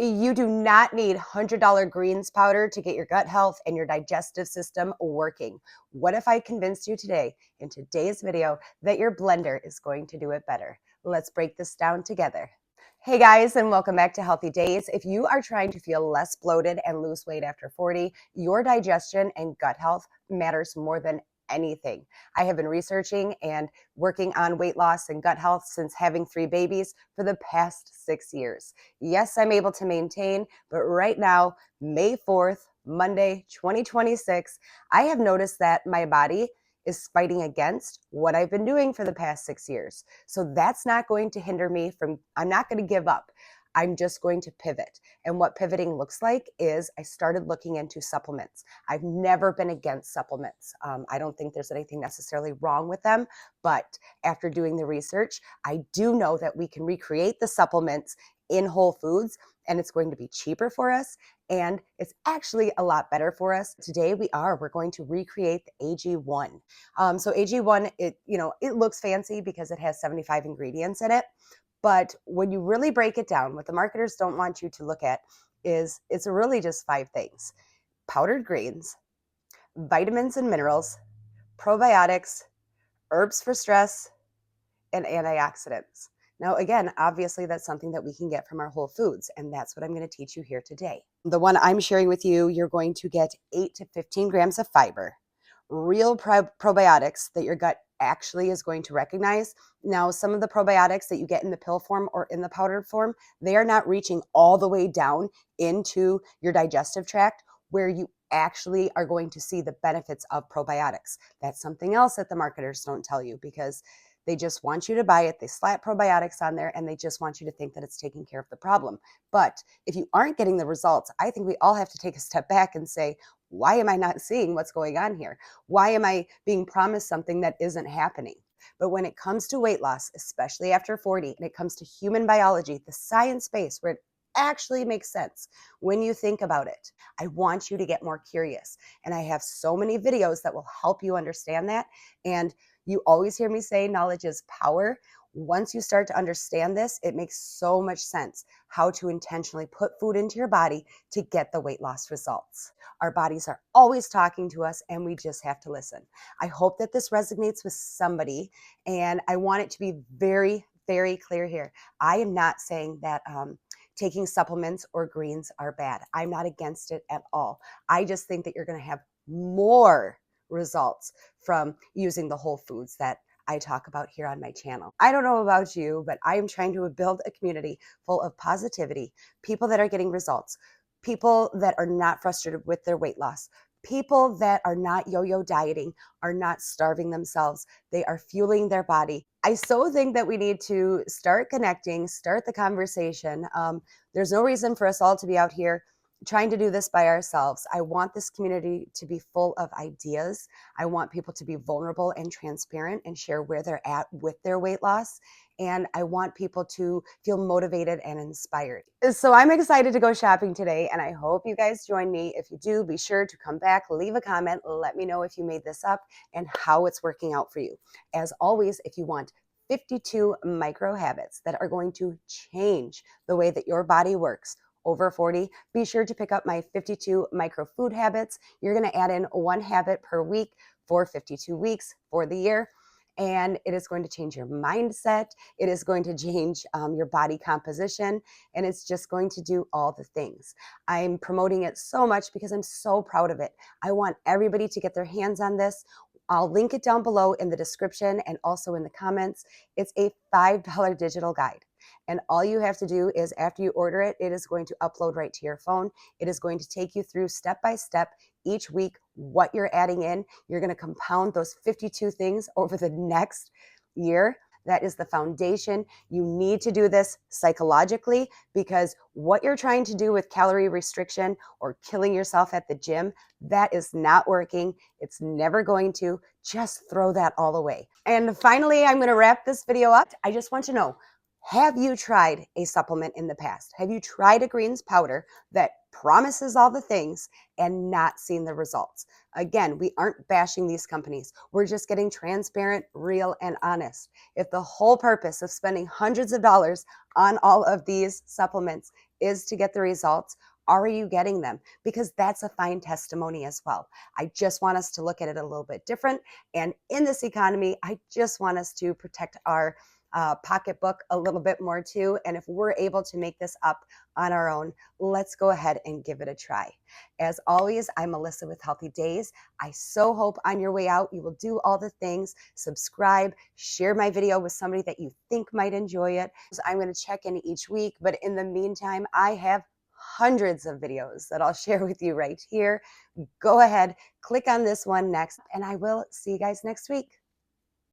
You do not need $100 greens powder to get your gut health and your digestive system working. What if I convinced you today in today's video that your blender is going to do it better? Let's break this down together. Hey guys, and welcome back to Healthy Daze. If you are trying to feel less bloated and lose weight after 40, your digestion and gut health matters more than anything. I have been researching and working on weight loss and gut health since having 3 babies for the past 6 years. Yes, I'm able to maintain, but right now, May 4th, Monday, 2026, I have noticed that my body is fighting against what I've been doing for the past 6 years. So that's not going to hinder me from, I'm not going to give up. I'm just going to pivot. And what pivoting looks like is I started looking into supplements. I've never been against supplements. I don't think there's anything necessarily wrong with them. But after doing the research, I do know that we can recreate the supplements in Whole Foods, and it's going to be cheaper for us, and it's actually a lot better for us. Today we're going to recreate the AG1. So AG1, it looks fancy because it has 75 ingredients in it. But when you really break it down, what the marketers don't want you to look at is it's really just 5 things: powdered greens, vitamins and minerals, probiotics, herbs for stress, and antioxidants. Now, again, obviously that's something that we can get from our Whole Foods, and that's what I'm going to teach you here today. The one I'm sharing with you, you're going to get 8 to 15 grams of fiber, real probiotics that your gut actually is going to recognize. Now, some of the probiotics that you get in the pill form or in the powdered form, they are not reaching all the way down into your digestive tract where you actually are going to see the benefits of probiotics. That's something else that the marketers don't tell you because they just want you to buy it. They slap probiotics on there and they just want you to think that it's taking care of the problem. But if you aren't getting the results, I think we all have to take a step back and say, why am I not seeing what's going on here? Why am I being promised something that isn't happening? But when it comes to weight loss, especially after 40, and it comes to human biology, the science base where it actually makes sense when you think about it, I want you to get more curious. And I have so many videos that will help you understand that. And you always hear me say knowledge is power. Once you start to understand this, it makes so much sense how to intentionally put food into your body to get the weight loss results. Our bodies are always talking to us and we just have to listen. I hope that this resonates with somebody, and I want it to be very, very clear here. I am not saying that taking supplements or greens are bad. I'm not against it at all. I just think that you're going to have more results from using the whole foods that I talk about here on my channel. I don't know about you, but I am trying to build a community full of positivity, people that are getting results, people that are not frustrated with their weight loss, people that are not yo-yo dieting, are not starving themselves. They are fueling their body. I so think that we need to start connecting, start the conversation. There's no reason for us all to be out here trying to do this by ourselves. I want this community to be full of ideas. I want people to be vulnerable and transparent and share where they're at with their weight loss. And I want people to feel motivated and inspired. So I'm excited to go shopping today, and I hope you guys join me. If you do, be sure to come back, leave a comment, let me know if you made this up and how it's working out for you. As always, if you want 52 micro habits that are going to change the way that your body works over 40, be sure to pick up my 52 micro food habits. You're going to add in 1 habit per week for 52 weeks for the year. And it is going to change your mindset. It is going to change your body composition. And it's just going to do all the things. I'm promoting it so much because I'm so proud of it. I want everybody to get their hands on this. I'll link it down below in the description and also in the comments. It's a $5 digital guide. And all you have to do is after you order it, it is going to upload right to your phone. It is going to take you through step by step each week what you're adding in. You're going to compound those 52 things over the next year. That is the foundation. You need to do this psychologically because what you're trying to do with calorie restriction or killing yourself at the gym, that is not working. It's never going to. Just throw that all away. And finally, I'm going to wrap this video up. I just want to know, have you tried a supplement in the past? Have you tried a greens powder that promises all the things and not seen the results? Again, we aren't bashing these companies. We're just getting transparent, real, and honest. If the whole purpose of spending hundreds of dollars on all of these supplements is to get the results. Are you getting them? Because that's a fine testimony as well. I just want us to look at it a little bit different. And in this economy, I just want us to protect our pocketbook a little bit more too. And if we're able to make this up on our own, let's go ahead and give it a try. As always, I'm Melissa with Healthy Daze. I so hope on your way out, you will do all the things, subscribe, share my video with somebody that you think might enjoy it. So I'm going to check in each week, but in the meantime, I have hundreds of videos that I'll share with you right here. Go ahead, click on this one next, and I will see you guys next week.